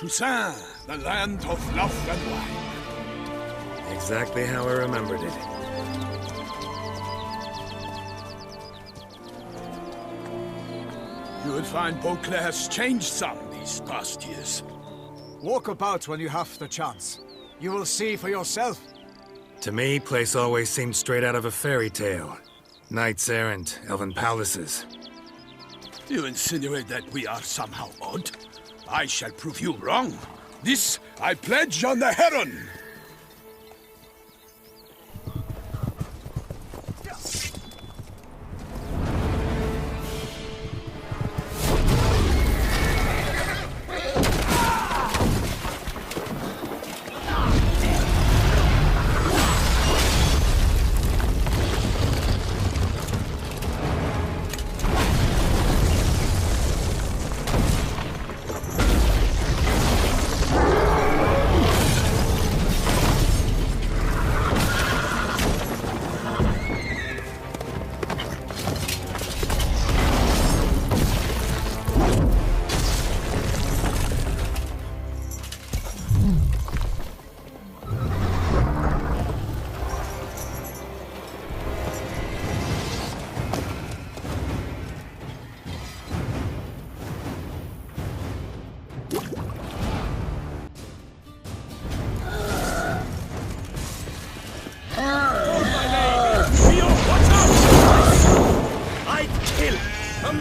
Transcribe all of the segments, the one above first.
Toussaint, the land of love and wine. Exactly how I remembered it. You will find Beauclair's changed some these past years. Walk about when you have the chance. You will see for yourself. To me, place always seemed straight out of a fairy tale. Knights errant, elven palaces. You insinuate that we are somehow odd? I shall prove you wrong. This I pledge on the Heron!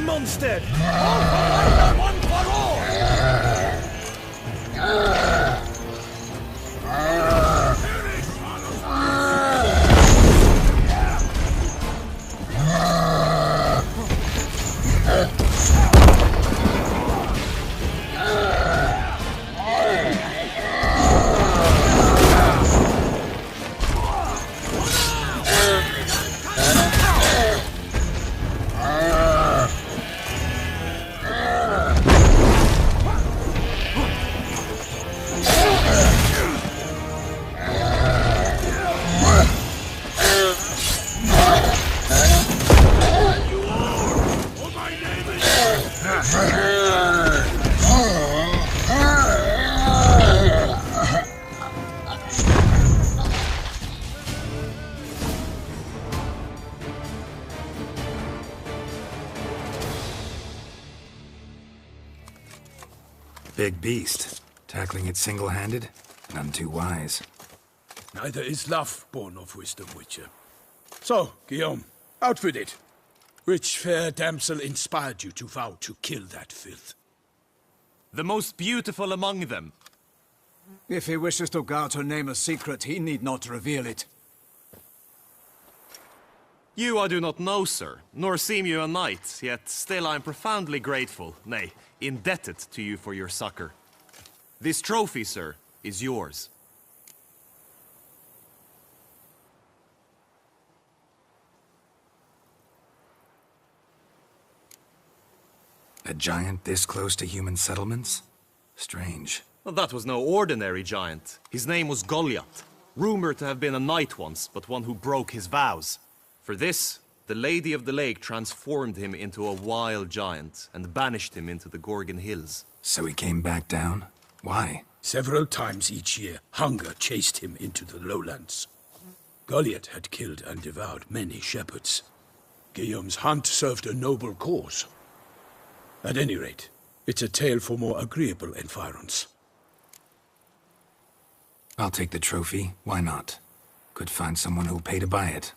Monster! All for one, one for all! Big beast. Tackling it single-handed? None too wise. Neither is love born of wisdom, Witcher. So, Guillaume, out with it. Which fair damsel inspired you to vow to kill that filth? The most beautiful among them. If he wishes to guard her name a secret, he need not reveal it. You I do not know, sir, nor seem you a knight, yet still I am profoundly grateful, nay, indebted to you for your succor. This trophy, sir, is yours. A giant this close to human settlements? Strange. Well, that was no ordinary giant. His name was Goliath, rumored to have been a knight once, but one who broke his vows. For this, the Lady of the Lake transformed him into a wild giant and banished him into the Gorgon Hills. So he came back down? Why? Several times each year, hunger chased him into the lowlands. Goliath had killed and devoured many shepherds. Guillaume's hunt served a noble cause. At any rate, it's a tale for more agreeable environs. I'll take the trophy. Why not? Could find someone who'll pay to buy it.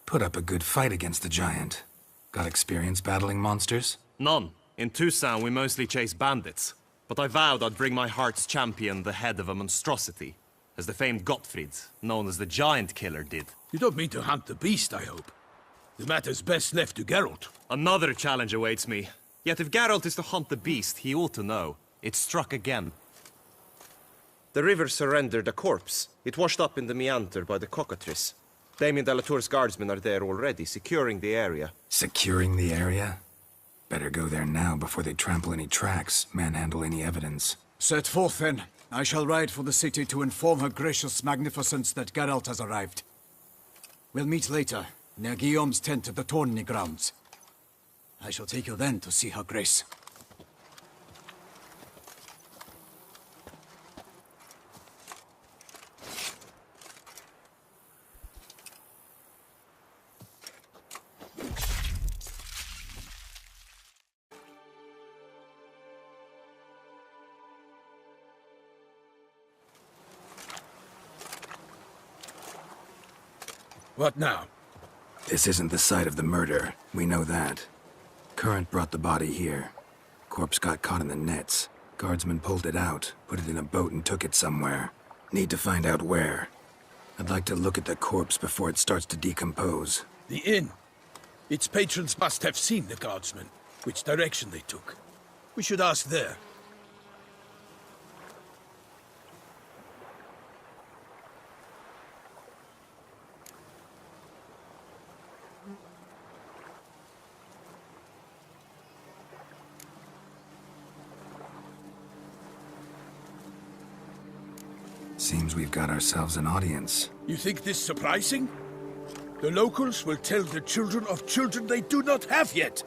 Put up a good fight against the giant. Got experience battling monsters? None. In Toussaint we mostly chase bandits. But I vowed I'd bring my heart's champion the head of a monstrosity, as the famed Gottfried, known as the Giant Killer, did. You don't mean to hunt the beast, I hope. The matter's best left to Geralt. Another challenge awaits me. Yet if Geralt is to hunt the beast, he ought to know. It struck again. The river surrendered a corpse. It washed up in the meander by the cockatrice. Damien de la Tour's guardsmen are there already, securing the area. Securing the area? Better go there now before they trample any tracks, manhandle any evidence. Set forth then. I shall ride for the city to inform her gracious magnificence that Geralt has arrived. We'll meet later, near Guillaume's tent at the tourney grounds. I shall take you then to see her grace. What now? This isn't the site of the murder. We know that. Current brought the body here. Corpse got caught in the nets. Guardsmen pulled it out, put it in a boat and took it somewhere. Need to find out where. I'd like to look at the corpse before it starts to decompose. The inn. Its patrons must have seen the guardsmen, which direction they took. We should ask there. Seems we've got ourselves an audience. You think this surprising? The locals will tell the children of children they do not have yet,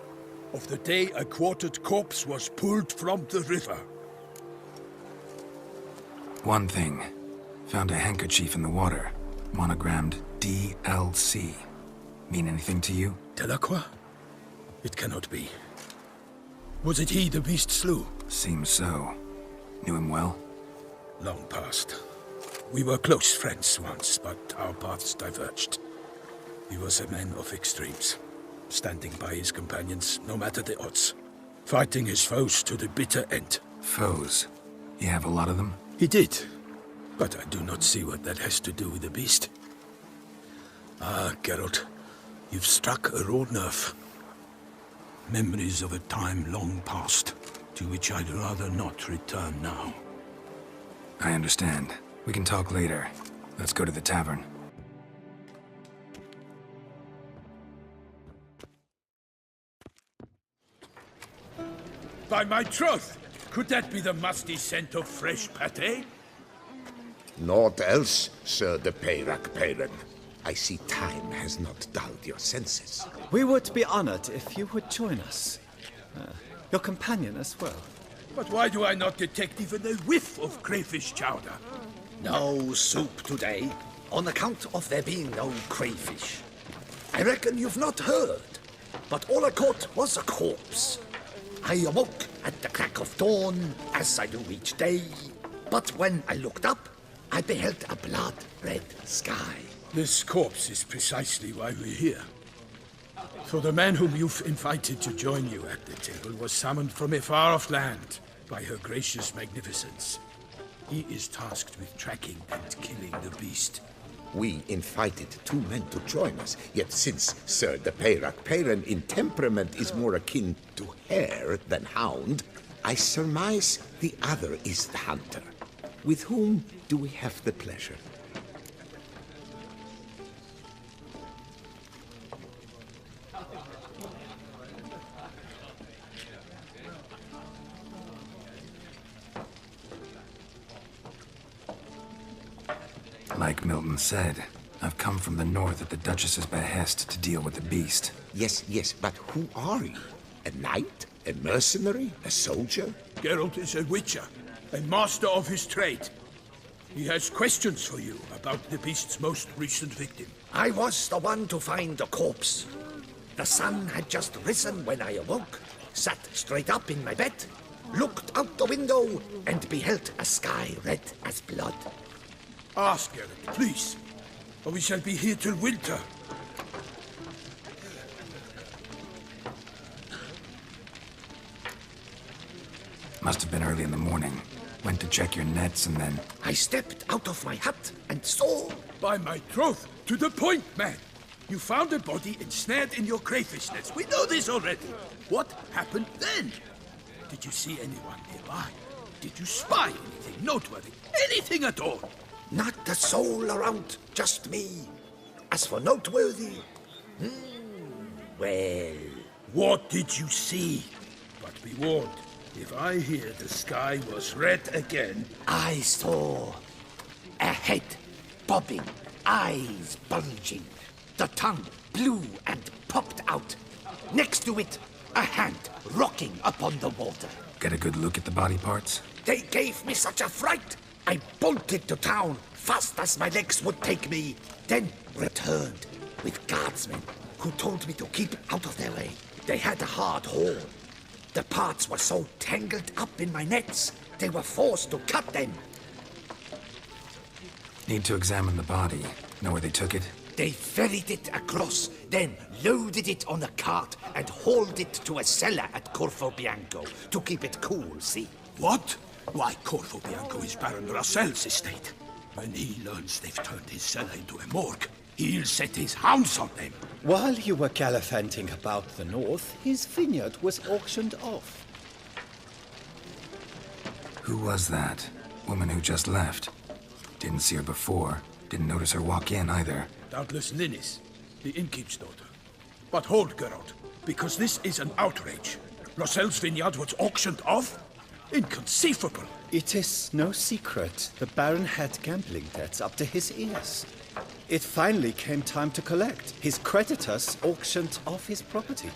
of the day a quartered corpse was pulled from the river. One thing. Found a handkerchief in the water. Monogrammed DLC. Mean anything to you? Delacroix? It cannot be. Was it he the beast slew? Seems so. Knew him well? Long past. We were close friends once, but our paths diverged. He was a man of extremes, standing by his companions, no matter the odds. Fighting his foes to the bitter end. Foes? You have a lot of them? He did, but I do not see what that has to do with the beast. Ah, Geralt, you've struck a raw nerve. Memories of a time long past, to which I'd rather not return now. I understand. We can talk later. Let's go to the tavern. By my troth! Could that be the musty scent of fresh pâté? Naught else, Sir de Peyrac-Peyran. I see time has not dulled your senses. We would be honored if you would join us. Your companion as well. But why do I not detect even a whiff of crayfish chowder? No soup today, on account of there being no crayfish. I reckon you've not heard, but all I caught was a corpse. I awoke at the crack of dawn, as I do each day, but when I looked up, I beheld a blood-red sky. This corpse is precisely why we're here. For the man whom you've invited to join you at the table was summoned from a far-off land by her gracious magnificence. He is tasked with tracking and killing the beast. We invited two men to join us, yet since Sir de Peyrac-Peyran in temperament is more akin to hare than hound, I surmise the other is the hunter. With whom do we have the pleasure? Like Milton said, I've come from the north at the Duchess's behest to deal with the beast. Yes, but who are you? A knight? A mercenary? A soldier? Geralt is a witcher, a master of his trade. He has questions for you about the beast's most recent victim. I was the one to find the corpse. The sun had just risen when I awoke, sat straight up in my bed, looked out the window, and beheld a sky red as blood. Ask, Geralt, please, or we shall be here till winter. Must have been early in the morning. Went to check your nets and then... I stepped out of my hut and saw... By my troth, to the point, man. You found a body ensnared in your crayfish nets. We know this already. What happened then? Did you see anyone nearby? Did you spy anything noteworthy? Anything at all? Not a soul around, just me. As for noteworthy... well... What did you see? But be warned, if I hear the sky was red again... I saw a head bobbing, eyes bulging, the tongue blue and popped out. Next to it, a hand rocking upon the water. Get a good look at the body parts? They gave me such a fright. I bolted to town fast as my legs would take me, then returned with guardsmen who told me to keep out of their way. They had a hard haul. The parts were so tangled up in my nets, they were forced to cut them. Need to examine the body. Know where they took it? They ferried it across, then loaded it on a cart and hauled it to a cellar at Corvo Bianco to keep it cool, see? What? Why, Corvo Bianco is Baron Russell's estate. When he learns they've turned his cellar into a morgue, he'll set his hounds on them. While you were gallivanting about the north, his vineyard was auctioned off. Who was that? Woman who just left. Didn't see her before. Didn't notice her walk in either. Doubtless Ninnis, the innkeep's daughter. But hold, Geralt, because this is an outrage. Russell's vineyard was auctioned off? Inconceivable! It is no secret the Baron had gambling debts up to his ears. It finally came time to collect. His creditors auctioned off his property.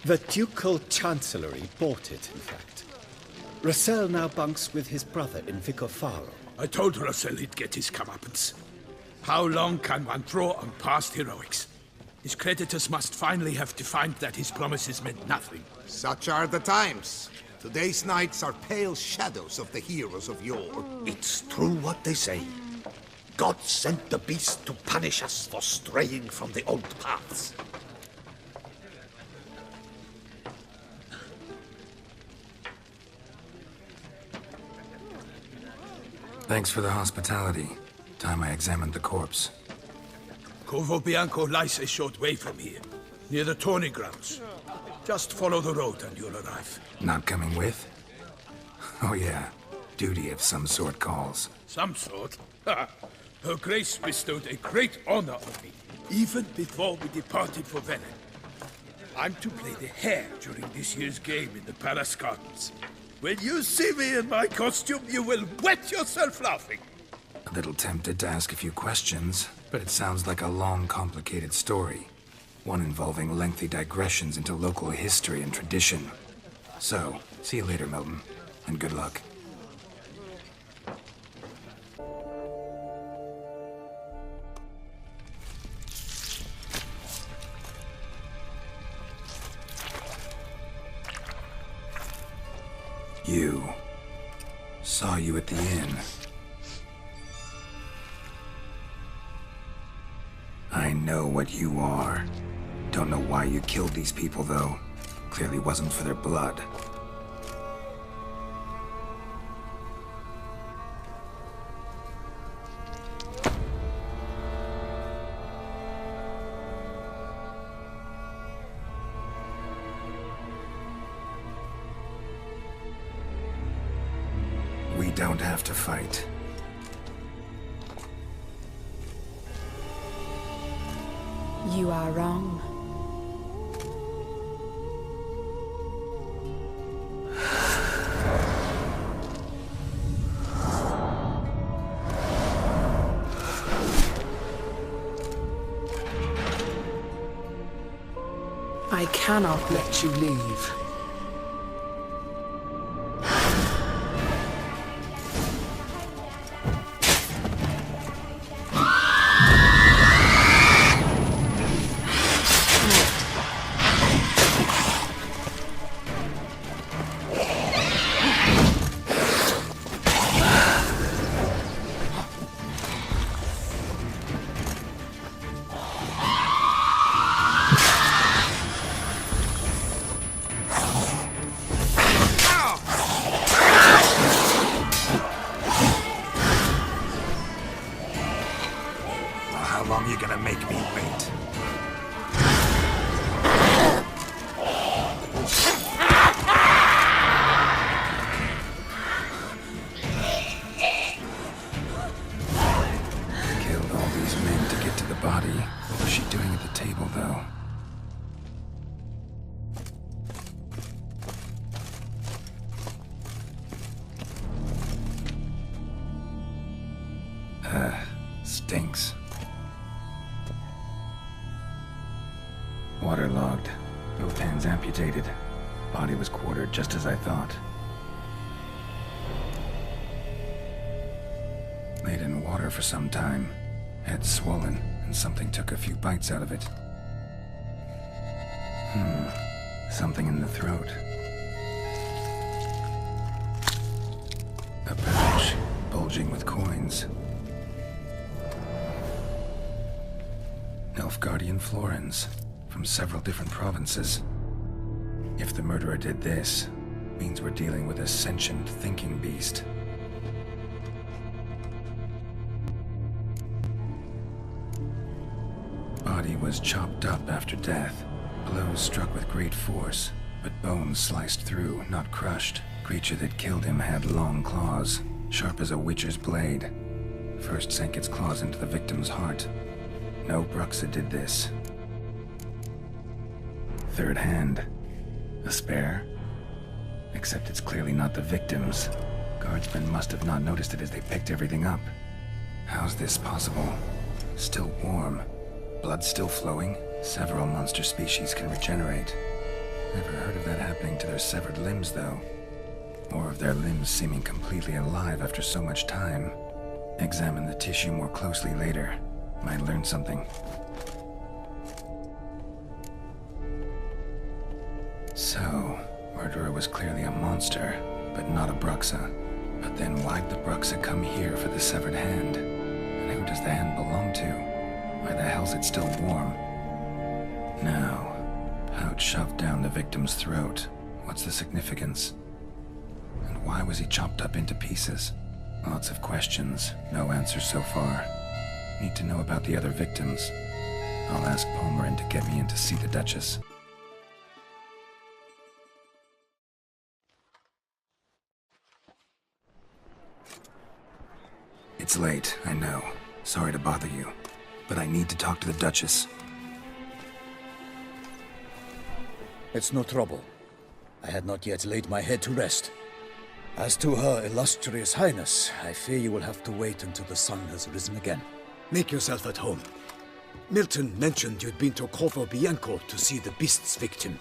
The Ducal Chancellery bought it, in fact. Russell now bunks with his brother in Vicofaro. I told Russell he'd get his comeuppance. How long can one throw on past heroics? His creditors must finally have defined that his promises meant nothing. Such are the times. Today's knights are pale shadows of the heroes of yore. It's true what they say. God sent the beast to punish us for straying from the old paths. Thanks for the hospitality. Time I examined the corpse. Corvo Bianco lies a short way from here, near the tourney grounds. Just follow the road and you'll arrive. Not coming with? Oh yeah, duty of some sort calls. Some sort? Her Grace bestowed a great honor on me, even before we departed for Velen. I'm to play the hare during this year's game in the palace gardens. When you see me in my costume, you will wet yourself laughing. A little tempted to ask a few questions, but it sounds like a long, complicated story. One involving lengthy digressions into local history and tradition. So, see you later, Milton, and good luck. You. Saw you at the inn. I know what you are. Don't know why you killed these people, though. Clearly wasn't for their blood. We don't have to fight. You are wrong. I cannot let you leave. How long are you gonna make me wait? Killed all these men to get to the body. What was she doing at the table, though? Stinks. Waterlogged. Both hands amputated. Body was quartered just as I thought. Laid in water for some time. Head swollen, and something took a few bites out of it. Something in the throat. A pouch, bulging with coins. Nilfgaardian Florins, from several different provinces. If the murderer did this, means we're dealing with a sentient thinking beast. Body was chopped up after death. Blows struck with great force, but bones sliced through, not crushed. Creature that killed him had long claws, sharp as a witcher's blade. First sank its claws into the victim's heart. No Bruxa did this. Third hand. A spare? Except it's clearly not the victim's. Guardsmen must have not noticed it as they picked everything up. How's this possible? Still warm. Blood still flowing? Several monster species can regenerate. Never heard of that happening to their severed limbs, though. Or of their limbs seeming completely alive after so much time. Examine the tissue more closely later. Might learn something. So, murderer was clearly a monster, but not a Bruxa. But then why'd the Bruxa come here for the severed hand? And who does the hand belong to? Why the hell's it still warm? Now, pouch shoved down the victim's throat. What's the significance? And why was he chopped up into pieces? Lots of questions, no answers so far. Need to know about the other victims. I'll ask Palmerin to get me in to see the Duchess. It's late, I know. Sorry to bother you. But I need to talk to the Duchess. It's no trouble. I had not yet laid my head to rest. As to her illustrious highness, I fear you will have to wait until the sun has risen again. Make yourself at home. Milton mentioned you'd been to Corvo Bianco to see the beast's victim.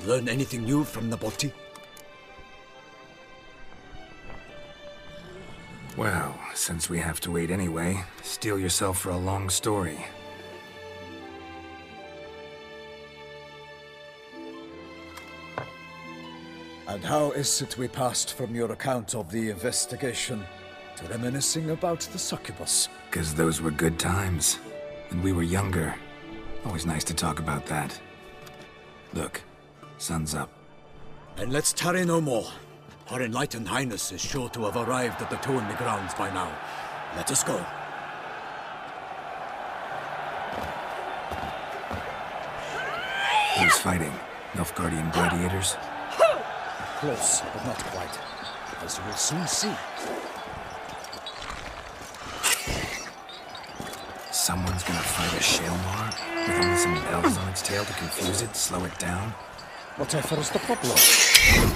Learn anything new from Naboti? Well, since we have to wait anyway, steel yourself for a long story. And how is it we passed from your account of the investigation to reminiscing about the succubus? 'Cause those were good times. And we were younger. Always nice to talk about that. Look, sun's up. And let's tarry no more. Her enlightened highness is sure to have arrived at the Tourney grounds by now. Let us go. Who's fighting? Nilfgaardian gladiators? Close, but not quite. As you will soon see. Someone's gonna fight a Shalmar? With only some bells on its tail to confuse it, slow it down? Whatever is the problem?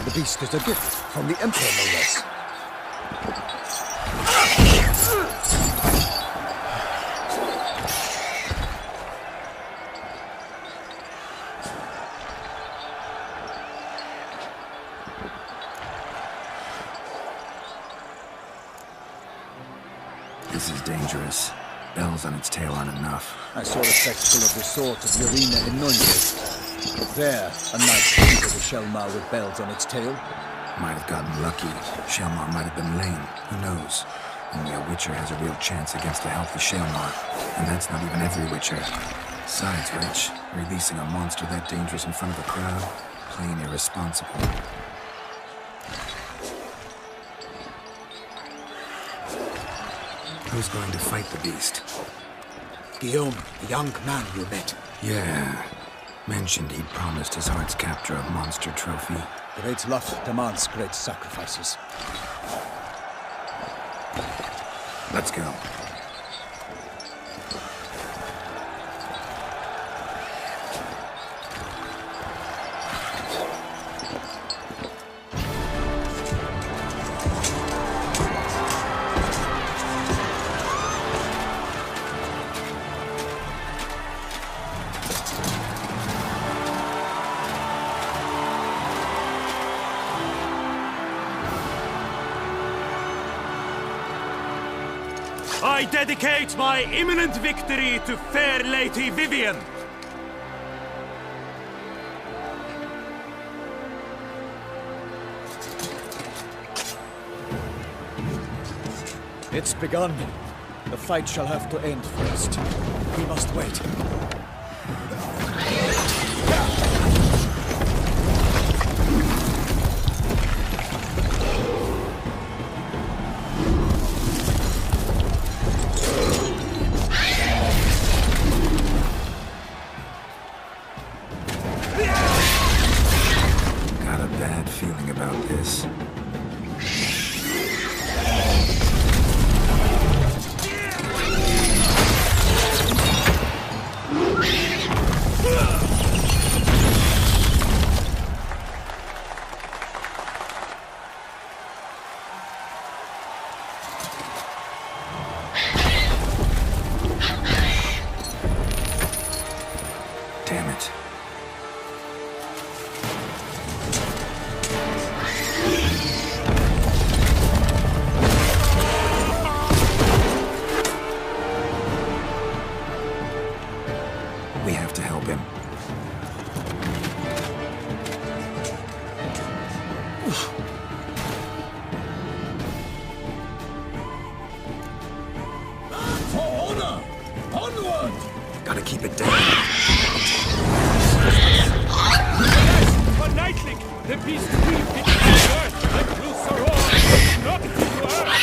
The beast is a gift from the Emperor, no less. This is dangerous. Bells on its tail aren't enough. I saw a spectacle of the sort of Urina in Nunez. There, a knight entered a Shelmar with bells on its tail. Might have gotten lucky. Shalmar might have been lame. Who knows? Only a Witcher has a real chance against a healthy Shalmar. And that's not even every Witcher. Besides which, releasing a monster that dangerous in front of a crowd? Plain irresponsible. Who's going to fight the beast? Guillaume, the young man you met. Yeah. Mentioned he'd promised his heart's captor a monster trophy. Great love demands great sacrifices. Let's go. I dedicate my imminent victory to fair Lady Vivian. It's begun. The fight shall have to end first. We must wait. Got a bad feeling about this. Damn it. We have to help him. For honor! Onward! Gotta keep it down. For Nightling, the beast weaved into the earth and blew Soror, not into earth.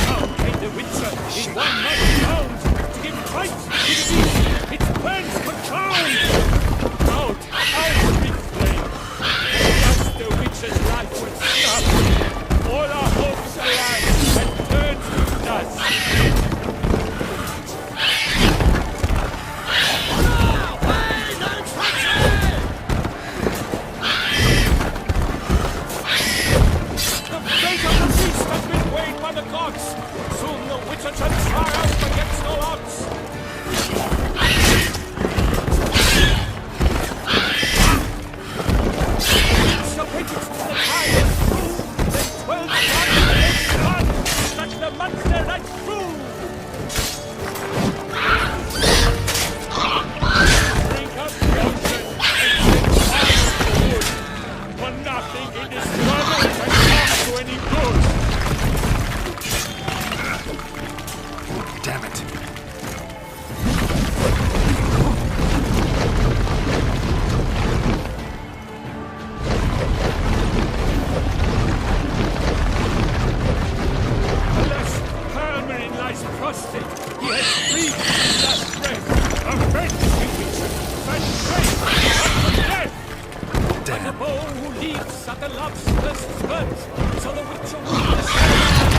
Now came the Witcher in one mighty bound to give fight to the beast, its plans confound. Out, big flame. Thus the Witcher's life was snuffed. All our hopes alas had turned to dust. The gods! Soon the Witcher shall triumph against all odds! Submitted to the tide and through, then 12 run, struck the monster right through! Drink up the ocean and set fire to the wood, for nothing in this world can come to any good! Damn it. Alas, Hermelin lies prostrate. He has breathed his last breath. Avenge me, Witcher! Avenge death! Damn. The bow who leaps at the love's first spurt, so the Witcher will descend.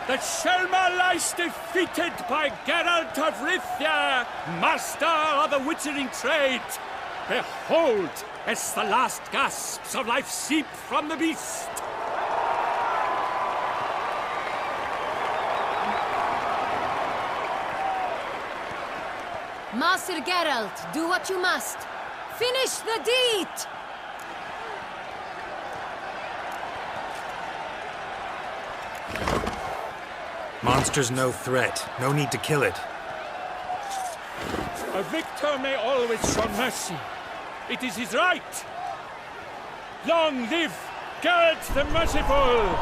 The Shelma lies defeated by Geralt of Rivia, master of the witchering trade. Behold, as the last gasps of life seep from the beast. Master Geralt, do what you must. Finish the deed! Monster's no threat. No need to kill it. A victor may always show mercy. It is his right. Long live Geralt the Merciful!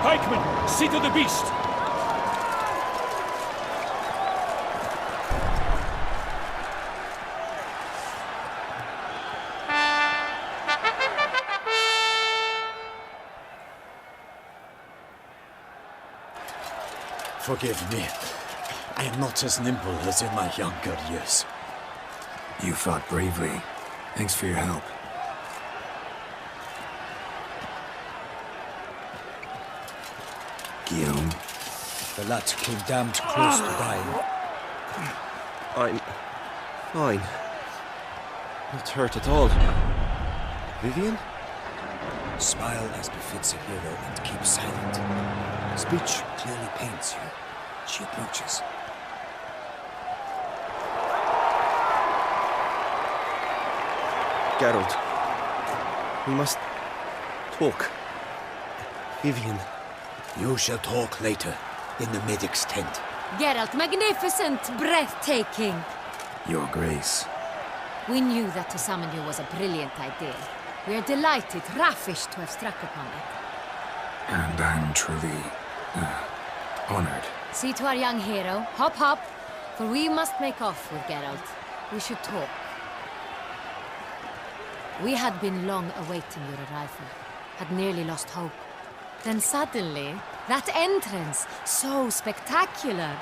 Pikemen, see to the beast. Forgive me. I am not as nimble as in my younger years. You fought bravely. Thanks for your help. Guillaume. The lad came damned close to dying. I'm fine. Not hurt at all. Vivian? Smile as befits a hero and keep silent. Speech clearly pains you. She approaches. Geralt. We must talk. Vivian. You shall talk later, in the medic's tent. Geralt, magnificent, breathtaking. Your Grace. We knew that to summon you was a brilliant idea. We are delighted, ravished to have struck upon it. And I'm truly, honored. See to our young hero. Hop, hop. For we must make off with Geralt. We should talk. We had been long awaiting your arrival. Had nearly lost hope. Then suddenly, that entrance, so spectacular.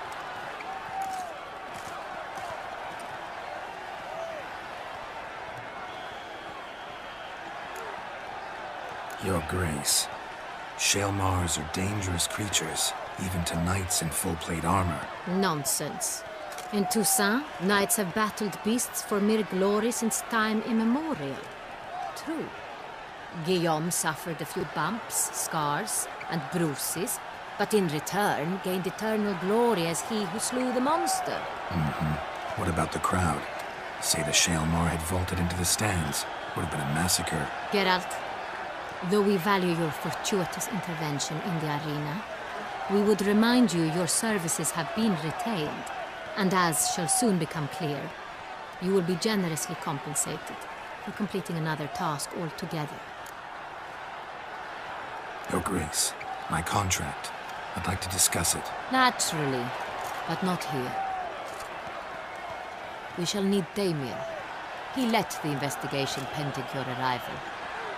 Your Grace. Shaelmars are dangerous creatures, even to knights in full-plate armor. Nonsense. In Toussaint, knights have battled beasts for mere glory since time immemorial. True. Guillaume suffered a few bumps, scars, and bruises, but in return gained eternal glory as he who slew the monster. What about the crowd? Say the Shaelmar had vaulted into the stands. Would have been a massacre. Geralt, though we value your fortuitous intervention in the arena, we would remind you your services have been retained, and as shall soon become clear, you will be generously compensated for completing another task altogether. Your Grace, my contract. I'd like to discuss it. Naturally, but not here. We shall need Damien. He led the investigation pending your arrival.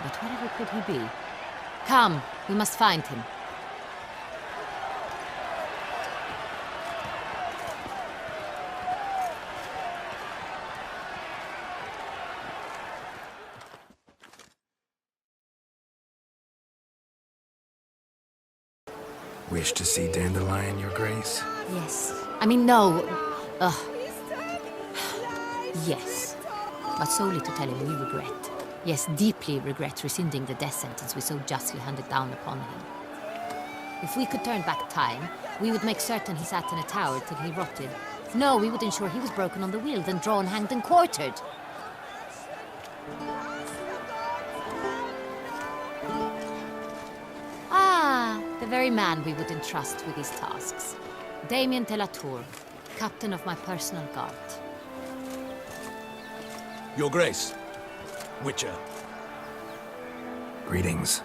But wherever could he be? Come, we must find him. Wish to see Dandelion, Your Grace? Yes. I mean, no. Yes. But solely to tell him we regret. Yes, deeply regret rescinding the death sentence we so justly handed down upon him. If we could turn back time, we would make certain he sat in a tower till he rotted. No, we would ensure he was broken on the wheel, then drawn, hanged, and quartered. Ah, the very man we would entrust with these tasks. Damien de la Tour, captain of my personal guard. Your Grace. Witcher. Greetings.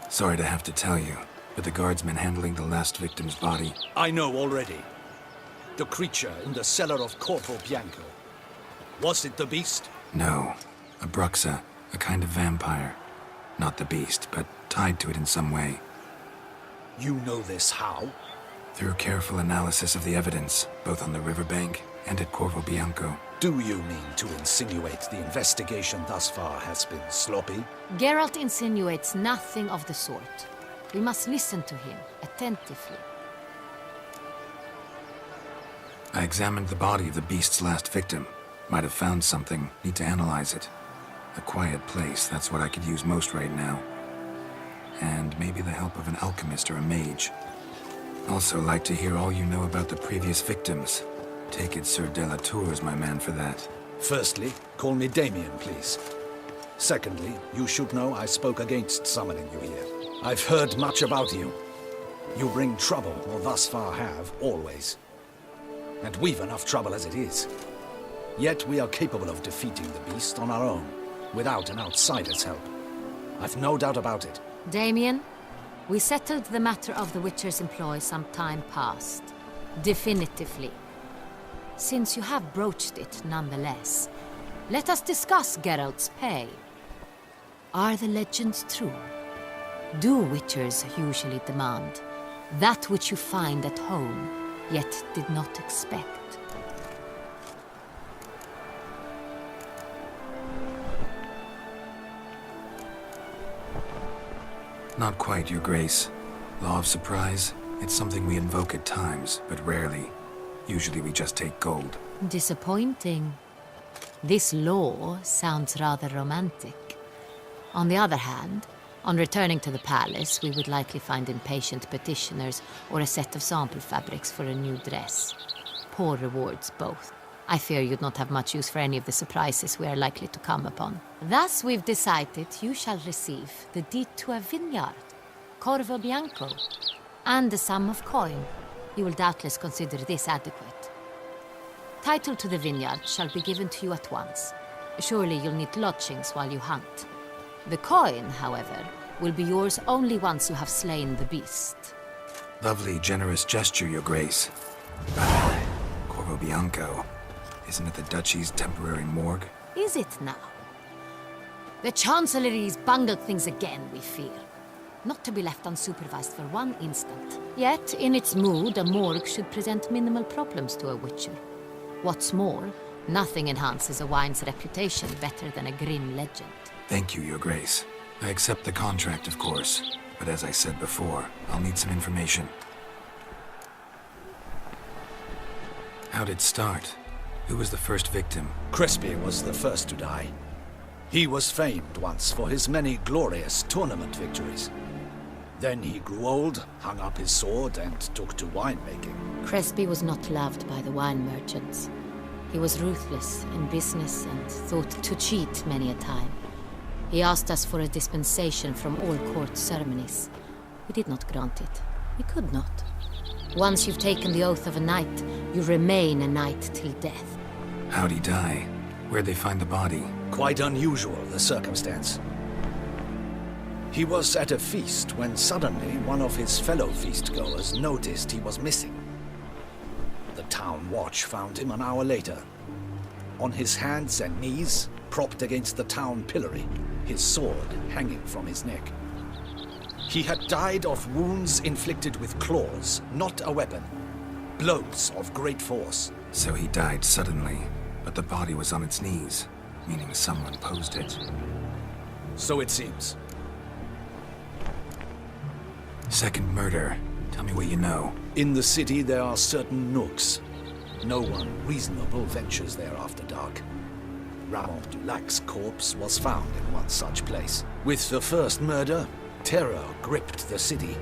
Sorry to have to tell you, but the guardsman handling the last victim's body... I know already. The creature in the cellar of Corvo Bianco. Was it the beast? No. A Bruxa, a kind of vampire. Not the beast, but tied to it in some way. You know this how? Through careful analysis of the evidence, both on the riverbank and at Corvo Bianco. Do you mean to insinuate the investigation thus far has been sloppy? Geralt insinuates nothing of the sort. We must listen to him attentively. I examined the body of the beast's last victim. Might have found something. Need to analyze it. A quiet place, that's what I could use most right now. And maybe the help of an alchemist or a mage. Also like to hear all you know about the previous victims. Take it Sir de la Tour is my man for that. Firstly, call me Damien, please. Secondly, you should know I spoke against summoning you here. I've heard much about you. You bring trouble, or thus far have, always. And we've enough trouble as it is. Yet we are capable of defeating the beast on our own, without an outsider's help. I've no doubt about it. Damien, we settled the matter of the Witcher's employ some time past. Definitively. Since you have broached it nonetheless, let us discuss Geralt's pay. Are the legends true? Do Witchers usually demand that which you find at home, yet did not expect? Not quite, Your Grace. Law of surprise, it's something we invoke at times, but rarely. Usually we just take gold. Disappointing. This law sounds rather romantic. On the other hand, on returning to the palace, we would likely find impatient petitioners or a set of sample fabrics for a new dress. Poor rewards, both. I fear you'd not have much use for any of the surprises we are likely to come upon. Thus, we've decided you shall receive the deed to a vineyard, Corvo Bianco, and a sum of coin. You will doubtless consider this adequate. Title to the vineyard shall be given to you at once. Surely you'll need lodgings while you hunt. The coin, however, will be yours only once you have slain the beast. Lovely, generous gesture, Your Grace. Corvo Bianco. Isn't it the Duchy's temporary morgue? Is it now? The Chancellery's bungled things again, we fear. Not to be left unsupervised for one instant. Yet, in its mood, a morgue should present minimal problems to a witcher. What's more, nothing enhances a wine's reputation better than a grim legend. Thank you, Your Grace. I accept the contract, of course. But as I said before, I'll need some information. How'd it start? Who was the first victim? Crespi was the first to die. He was famed once for his many glorious tournament victories. Then he grew old, hung up his sword, and took to winemaking. Crespi was not loved by the wine merchants. He was ruthless in business and thought to cheat many a time. He asked us for a dispensation from all court ceremonies. We did not grant it. We could not. Once you've taken the oath of a knight, you remain a knight till death. How'd he die? Where'd they find the body? Quite unusual, the circumstance. He was at a feast when suddenly one of his fellow feastgoers noticed he was missing. The town watch found him an hour later. On his hands and knees, propped against the town pillory, his sword hanging from his neck. He had died of wounds inflicted with claws, not a weapon. Blows of great force. So he died suddenly, but the body was on its knees, meaning someone posed it. So it seems. Second murder. Tell me what you know. In the city there are certain nooks. No one reasonable ventures there after dark. Ramon Dulac's corpse was found in one such place. With the first murder, terror gripped the city.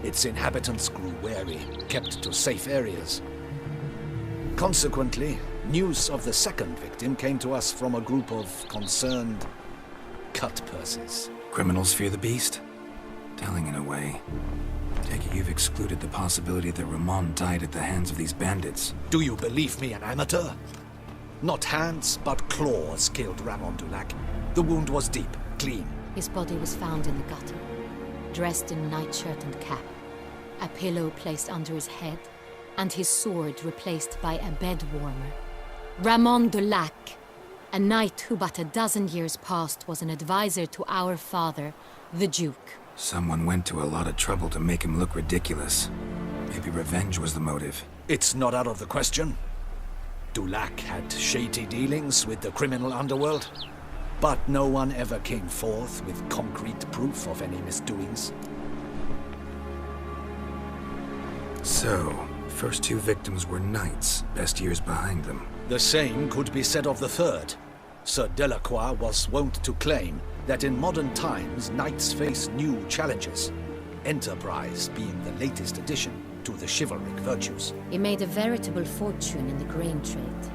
Its inhabitants grew wary, kept to safe areas. Consequently, news of the second victim came to us from a group of concerned cut-purses. Criminals fear the beast? Telling in a way. Take it you've excluded the possibility that Ramon died at the hands of these bandits. Do you believe me an amateur? Not hands, but claws killed Ramon Dulac. The wound was deep, clean. His body was found in the gutter, dressed in nightshirt and cap, a pillow placed under his head, and his sword replaced by a bed warmer. Ramon Dulac, a knight who but a dozen years past was an advisor to our father, the Duke. Someone went to a lot of trouble to make him look ridiculous. Maybe revenge was the motive. It's not out of the question. Dulac had shady dealings with the criminal underworld, but no one ever came forth with concrete proof of any misdoings. So, first two victims were knights, best years behind them. The same could be said of the third. Sir Delacroix was wont to claim that in modern times knights face new challenges, enterprise being the latest addition to the chivalric virtues. He made a veritable fortune in the grain trade.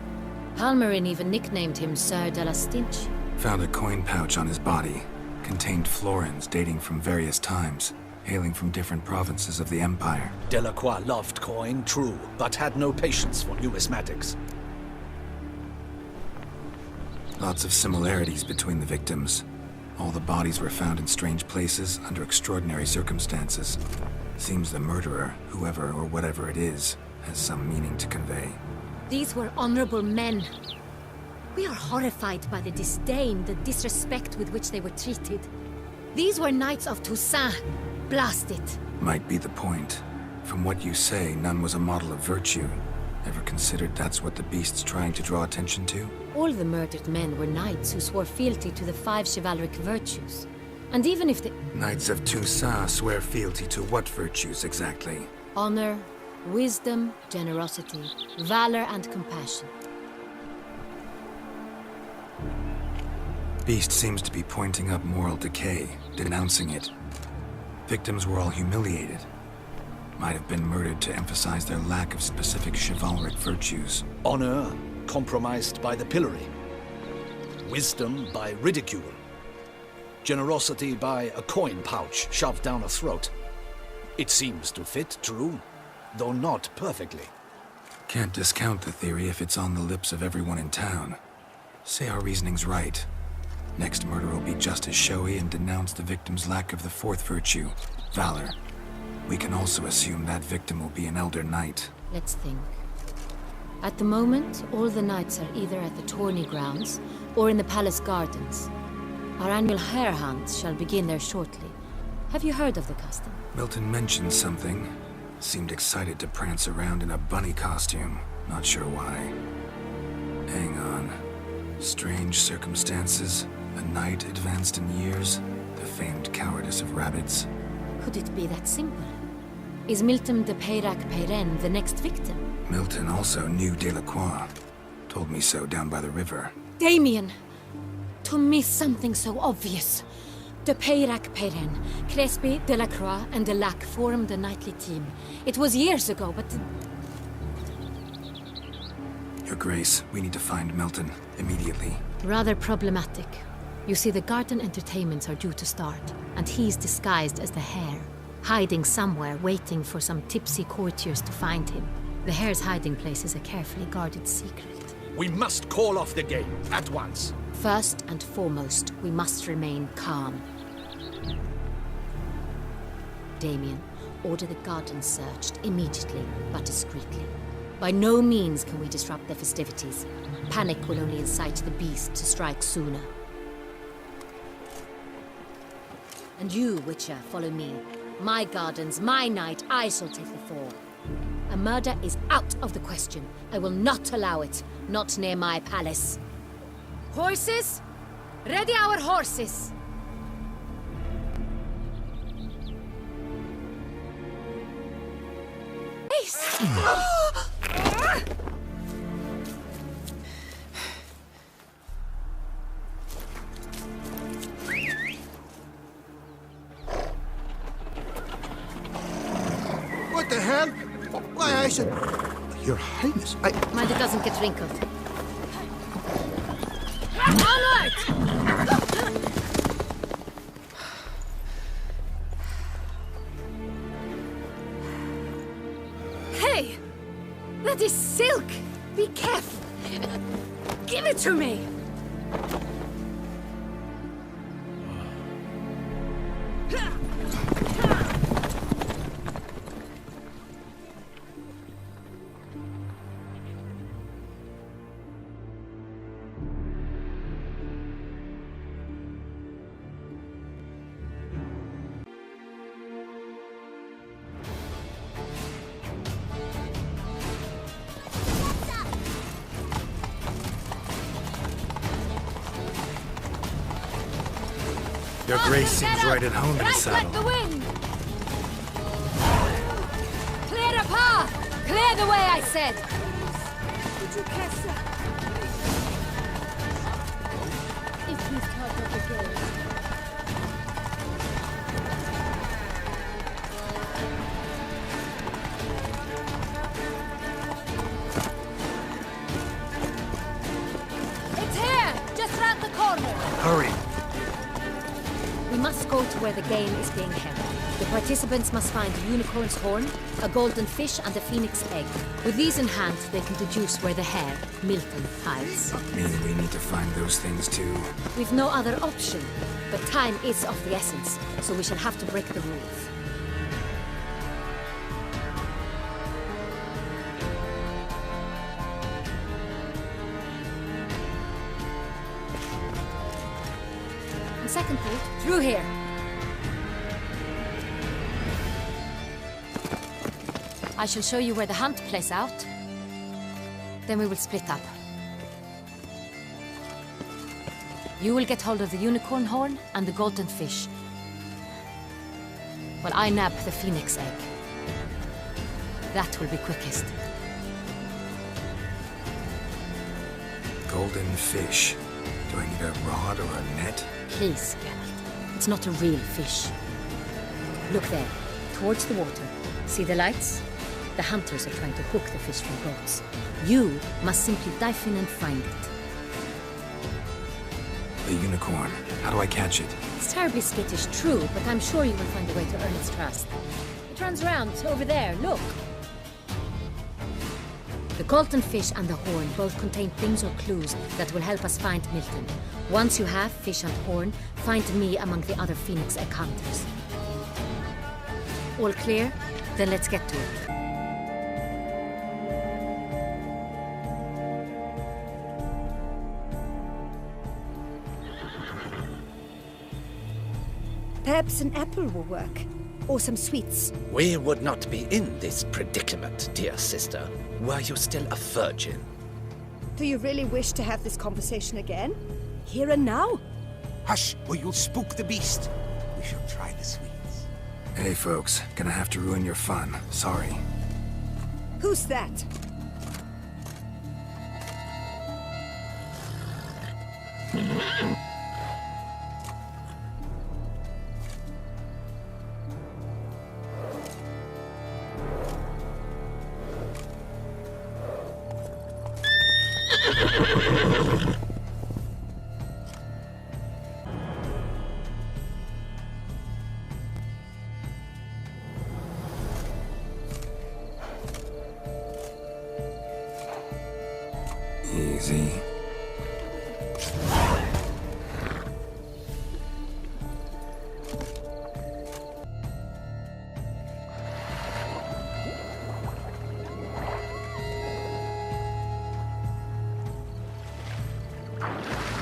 Palmerin even nicknamed him Sir de la Stinch. Found a coin pouch on his body. Contained florins dating from various times, hailing from different provinces of the Empire. Delacroix loved coin, true, but had no patience for numismatics. Lots of similarities between the victims. All the bodies were found in strange places under extraordinary circumstances. Seems the murderer, whoever or whatever it is, has some meaning to convey. These were honorable men. We are horrified by the disdain, the disrespect with which they were treated. These were knights of Toussaint. Blast it. Might be the point. From what you say, none was a model of virtue. Ever considered that's what the beast's trying to draw attention to? All the murdered men were knights who swore fealty to the 5 chivalric virtues. And even if the... Knights of Toussaint swear fealty to what virtues exactly? honor, wisdom, generosity, valor, and compassion. Beast seems to be pointing up moral decay, denouncing it. Victims were all humiliated. Might have been murdered to emphasize their lack of specific chivalric virtues. Honor compromised by the pillory. Wisdom by ridicule. Generosity by a coin pouch shoved down a throat. It seems to fit, true, though not perfectly. Can't discount the theory if it's on the lips of everyone in town. Say our reasoning's right. Next murder will be just as showy and denounce the victim's lack of the fourth virtue, valor. We can also assume that victim will be an elder knight. Let's think. At the moment, all the knights are either at the tourney grounds or in the palace gardens. Our annual hare hunt shall begin there shortly. Have you heard of the custom? Milton mentioned something. Seemed excited to prance around in a bunny costume. Not sure why. Hang on. Strange circumstances. A knight advanced in years. The famed cowardice of rabbits. Could it be that simple? Is Milton de Peyrac-Peyren the next victim? Milton also knew Delacroix. Told me so down by the river. Damien! To miss something so obvious. De Peyrac-Peyren, Crespi, Delacroix, and Delac formed a knightly team. It was years ago, but... Your Grace, we need to find Milton, immediately. rather problematic. You see, the garden entertainments are due to start, and he's disguised as the hare, hiding somewhere, waiting for some tipsy courtiers to find him. The hare's hiding place is a carefully guarded secret. We must call off the game, at once. First and foremost, we must remain calm. Damien, order the garden searched immediately, but discreetly. By no means can we disrupt the festivities. Panic will only incite the beast to strike sooner. And you, Witcher, follow me. My gardens, my night, I shall take the fall. A murder is out of the question. I will not allow it. Not near my palace. Horses? Ready our horses! Haste! What the hell? Why, I said... Your Highness, Mind it doesn't get wrinkled. Onward! Hey! That is silk! Be careful! Give it to me! Your Grace seems right at home in the Right saddle. like the wind! Clear a path! Clear the way, I said! If he's caught up again. It's here! Just round the corner! Hurry! We must go to where the game is being held. The participants must find a unicorn's horn, a golden fish, and a phoenix egg. With these in hand, they can deduce where the hare, Milton, hides. Mean we need to find those things too? We've no other option. But time is of the essence, so we shall have to break the rules. And second thought, through here. I shall show you where the hunt plays out. Then we will split up. You will get hold of the unicorn horn and the golden fish, while I nab the phoenix egg. That will be quickest. Golden fish. Do I need a rod or a net? Please, Geralt. It's not a real fish. Look there, towards the water. See the lights? The hunters are trying to hook the fish from boats. You must simply dive in and find it. The unicorn. How do I catch it? It's terribly skittish, true, but I'm sure you will find a way to earn its trust. It runs around over there, look. The golden fish and the horn both contain things or clues that will help us find Milton. Once you have fish and horn, find me among the other phoenix egg hunters. All clear? Then let's get to it. Perhaps an apple will work. Or some sweets. We would not be in this predicament, dear sister, were you still a virgin. Do you really wish to have this conversation again? Here and now? Hush, or you'll spook the beast. We shall try the sweets. Hey folks, gonna have to ruin your fun. Sorry. Who's that? Easy.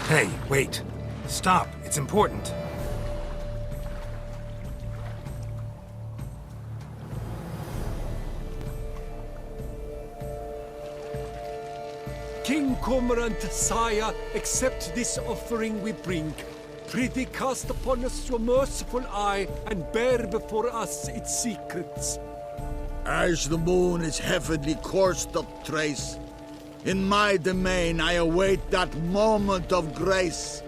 Hey, wait. Stop. It's important. King Cormorant, sire, accept this offering we bring. Prithee cast upon us your merciful eye, and bear before us its secrets. As the moon its heavenly course doth trace, in my domain I await that moment of grace,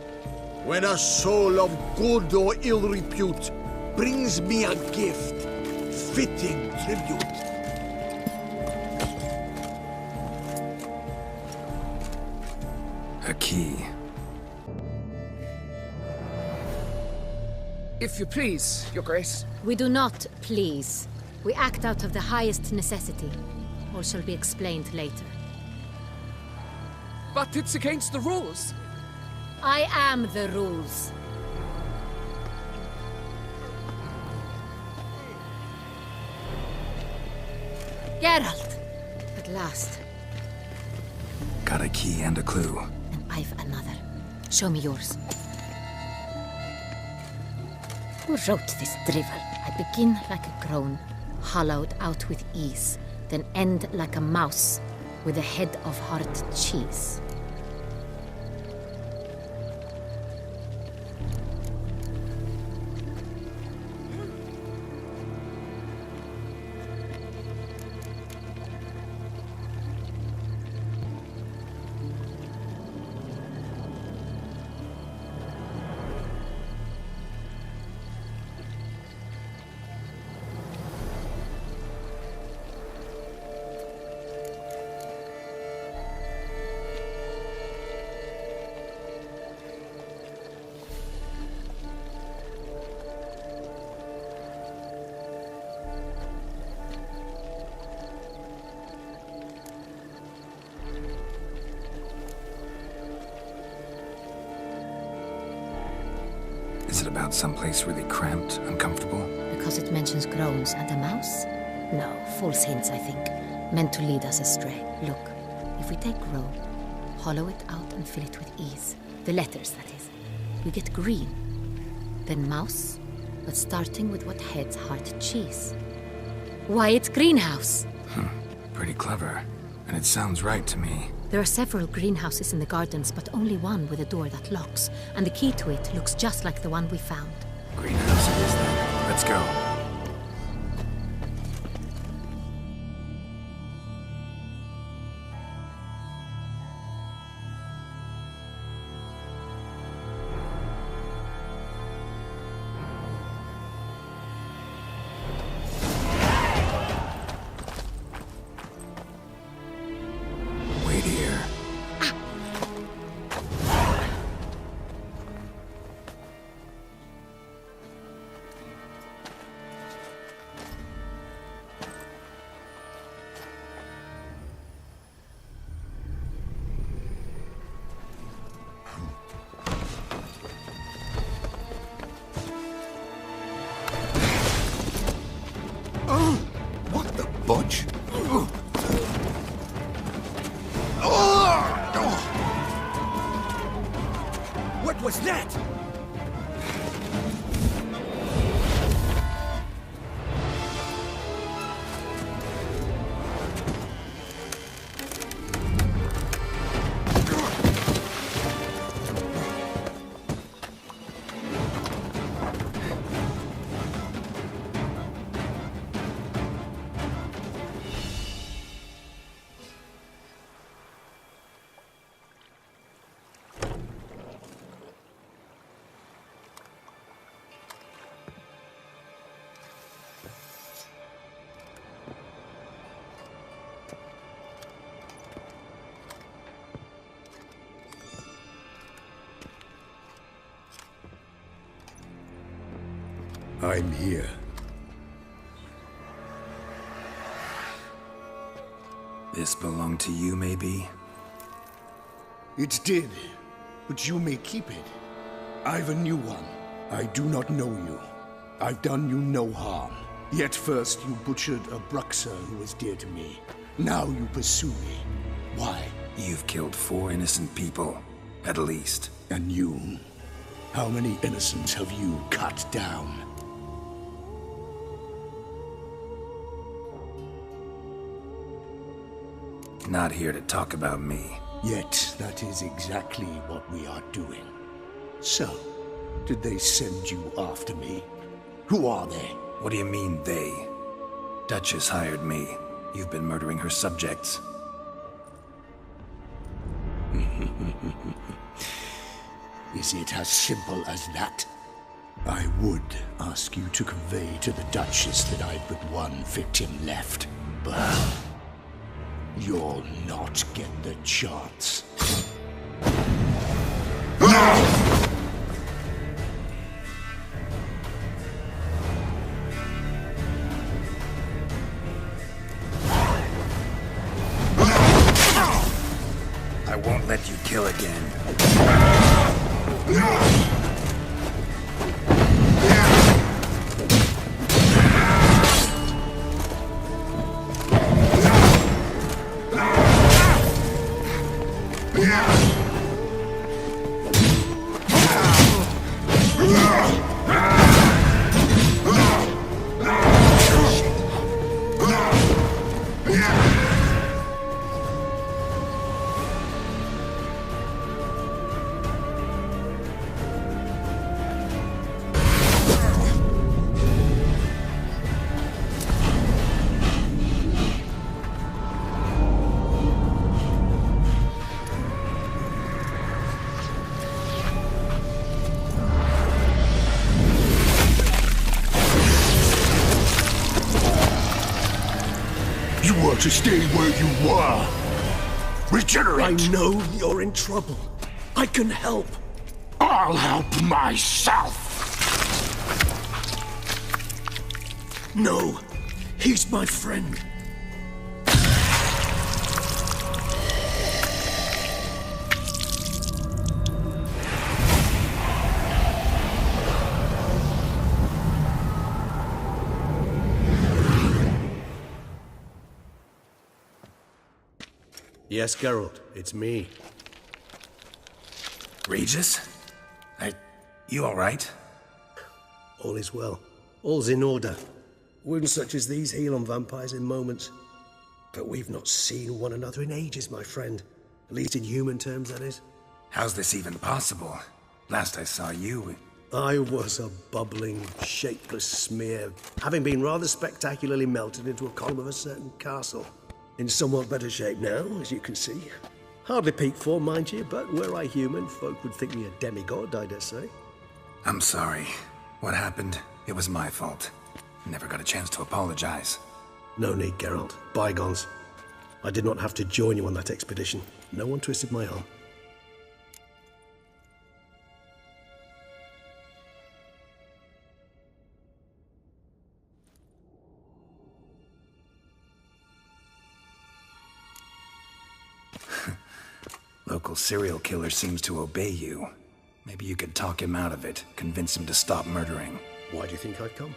when a soul of good or ill repute brings me a gift, fitting tribute. A key. If you please, Your Grace. We do not please. We act out of the highest necessity. All shall be explained later. But it's against the rules. I am the rules. Geralt! At last. Got a key and a clue. And I've another. Show me yours. Who wrote this drivel? I begin like a groan, hollowed out with ease, then end like a mouse with a head of hard cheese. Is it about someplace really cramped, uncomfortable? Because it mentions groans and a mouse? No, false hints, I think. Meant to lead us astray. Look, if we take groan, hollow it out and fill it with ease. The letters, that is. We get green. Then mouse, but starting with what heads hard cheese. Why, it's greenhouse! Pretty clever. And it sounds right to me. There are several greenhouses in the gardens, but only one with a door that locks, and the key to it looks just like the one we found. Greenhouse it is then. Let's go. I'm here. This belonged to you, maybe? It did, but you may keep it. I've a new one. I do not know you. I've done you no harm. Yet first you butchered a Bruxer who was dear to me. Now you pursue me. Why? You've killed 4 innocent people, at least. And you? How many innocents have you cut down? Not here to talk about me. Yet that is exactly what we are doing. So, did they send you after me? Who are they? What do you mean, they? Duchess hired me. You've been murdering her subjects. Is it as simple as that? I would ask you to convey to the Duchess that I've but one victim left, but you'll not get the chance. I won't let you kill again. To stay where you were. Regenerate! I know you're in trouble. I can help. I'll help myself! No, he's my friend. Yes, Geralt, it's me. Regis? You alright? All is well. All's in order. Wounds such as these heal on vampires in moments. But we've not seen one another in ages, my friend. At least in human terms, that is. How's this even possible? Last I saw you... I was a bubbling, shapeless smear, having been rather spectacularly melted into a column of a certain castle. In somewhat better shape now, as you can see. Hardly peak form, mind you, but were I human, folk would think me a demigod, I dare say. I'm sorry. What happened? It was my fault. Never got a chance to apologize. No need, Geralt. Bygones. I did not have to join you on that expedition. No one twisted my arm. Local serial killer seems to obey you. Maybe you could talk him out of it, convince him to stop murdering. Why do you think I've come?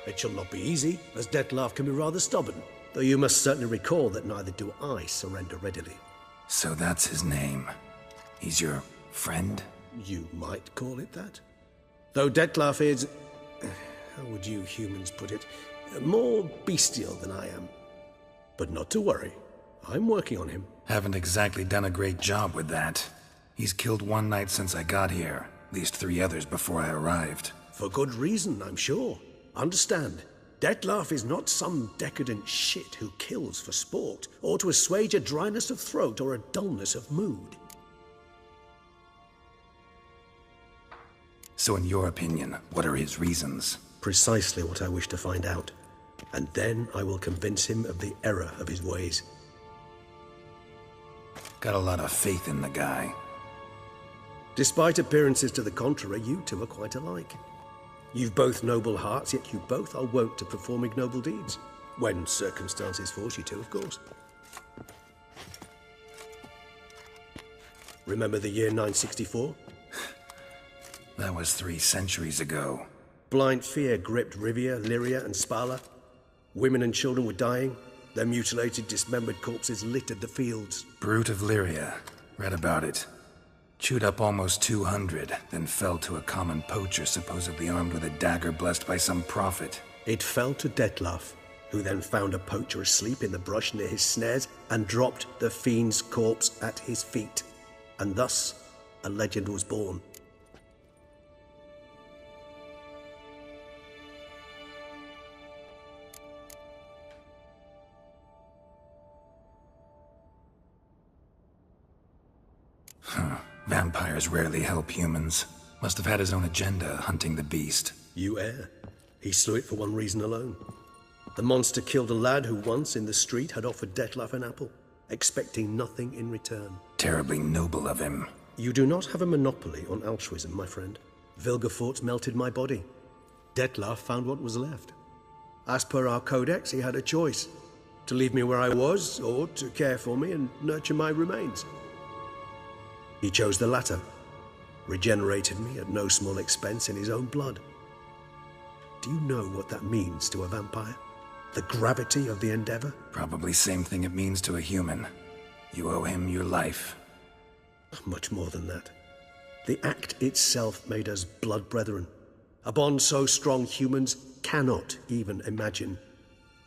It shall not be easy, as Dettlaff can be rather stubborn. Though you must certainly recall that neither do I surrender readily. So that's his name. He's your friend? You might call it that. Though Dettlaff is... how would you humans put it? More bestial than I am. But not to worry. I'm working on him. Haven't exactly done a great job with that. He's killed one knight since I got here. At least 3 others before I arrived. For good reason, I'm sure. Understand, Dettlaff is not some decadent shit who kills for sport, or to assuage a dryness of throat or a dullness of mood. So in your opinion, what are his reasons? Precisely what I wish to find out. And then I will convince him of the error of his ways. Got a lot of faith in the guy. Despite appearances to the contrary, you two are quite alike. You've both noble hearts, yet you both are wont to perform ignoble deeds. When circumstances force you to, of course. Remember the year 964? That was 3 centuries ago. Blind fear gripped Rivia, Lyria, and Spala. Women and children were dying. Their mutilated, dismembered corpses littered the fields. Brute of Lyria. Read about it. Chewed up almost 200, then fell to a common poacher supposedly armed with a dagger blessed by some prophet. It fell to Detlaf, who then found a poacher asleep in the brush near his snares and dropped the fiend's corpse at his feet. And thus, a legend was born. Vampires rarely help humans. Must have had his own agenda, hunting the beast. You err. He slew it for one reason alone. The monster killed a lad who once, in the street, had offered Detlaf an apple, expecting nothing in return. Terribly noble of him. You do not have a monopoly on altruism, my friend. Vilgefortz melted my body. Detlaf found what was left. As per our codex, he had a choice. To leave me where I was, or to care for me and nurture my remains. He chose the latter, regenerated me at no small expense in his own blood. Do you know what that means to a vampire? The gravity of the endeavor? Probably same thing it means to a human. You owe him your life. Much more than that. The act itself made us blood brethren. A bond so strong humans cannot even imagine.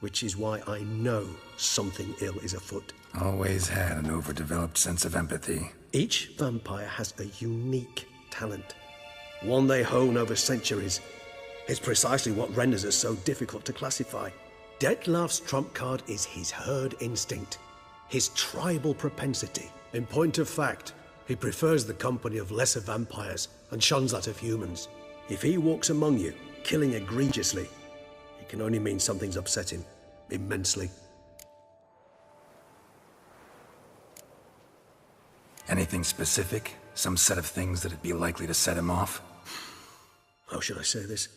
Which is why I know something ill is afoot. Always had an overdeveloped sense of empathy. Each vampire has a unique talent. One they hone over centuries. It's precisely what renders us so difficult to classify. Detlaf's trump card is his herd instinct, his tribal propensity. In point of fact, he prefers the company of lesser vampires and shuns that of humans. If he walks among you, killing egregiously, it can only mean something's upset him, immensely. Anything specific? Some set of things that'd be likely to set him off? How should I say this?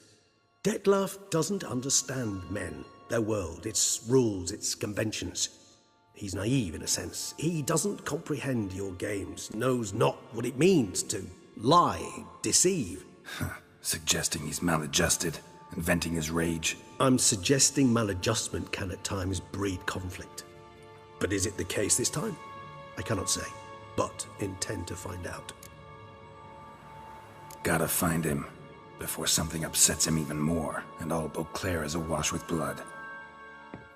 Detlaf doesn't understand men, their world, its rules, its conventions. He's naive in a sense. He doesn't comprehend your games, knows not what it means to lie, deceive. Suggesting he's maladjusted, and venting his rage. I'm suggesting maladjustment can at times breed conflict. But is it the case this time? I cannot say, but intend to find out. Gotta find him, before something upsets him even more, and all Beauclair is awash with blood.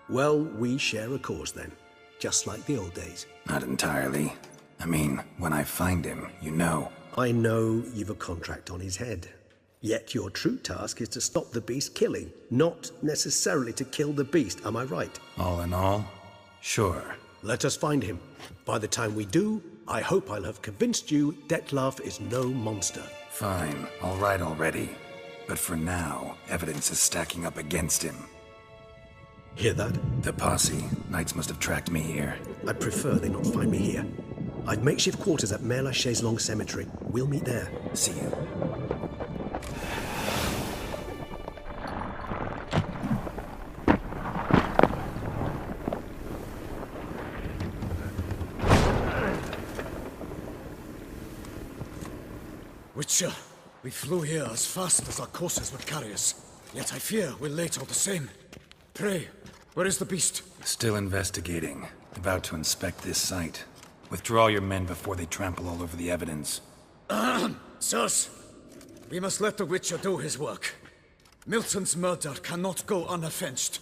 Well, we share a cause then, just like the old days. Not entirely. I mean, when I find him, you know. I know you've a contract on his head. Yet your true task is to stop the beast killing, not necessarily to kill the beast, am I right? All in all, sure. Let us find him. By the time we do, I hope I'll have convinced you Detlaf is no monster. Fine, all right already. But for now, evidence is stacking up against him. Hear that? The posse. Knights must have tracked me here. I'd prefer they not find me here. I've makeshift quarters at Mère Lachaise Long Cemetery. We'll meet there. See you. Witcher, we flew here as fast as our courses would carry us. Yet I fear we're late all the same. Pray, where is the beast? Still investigating. About to inspect this site. Withdraw your men before they trample all over the evidence. Sirs, we must let the Witcher do his work. Milton's murder cannot go unavenged.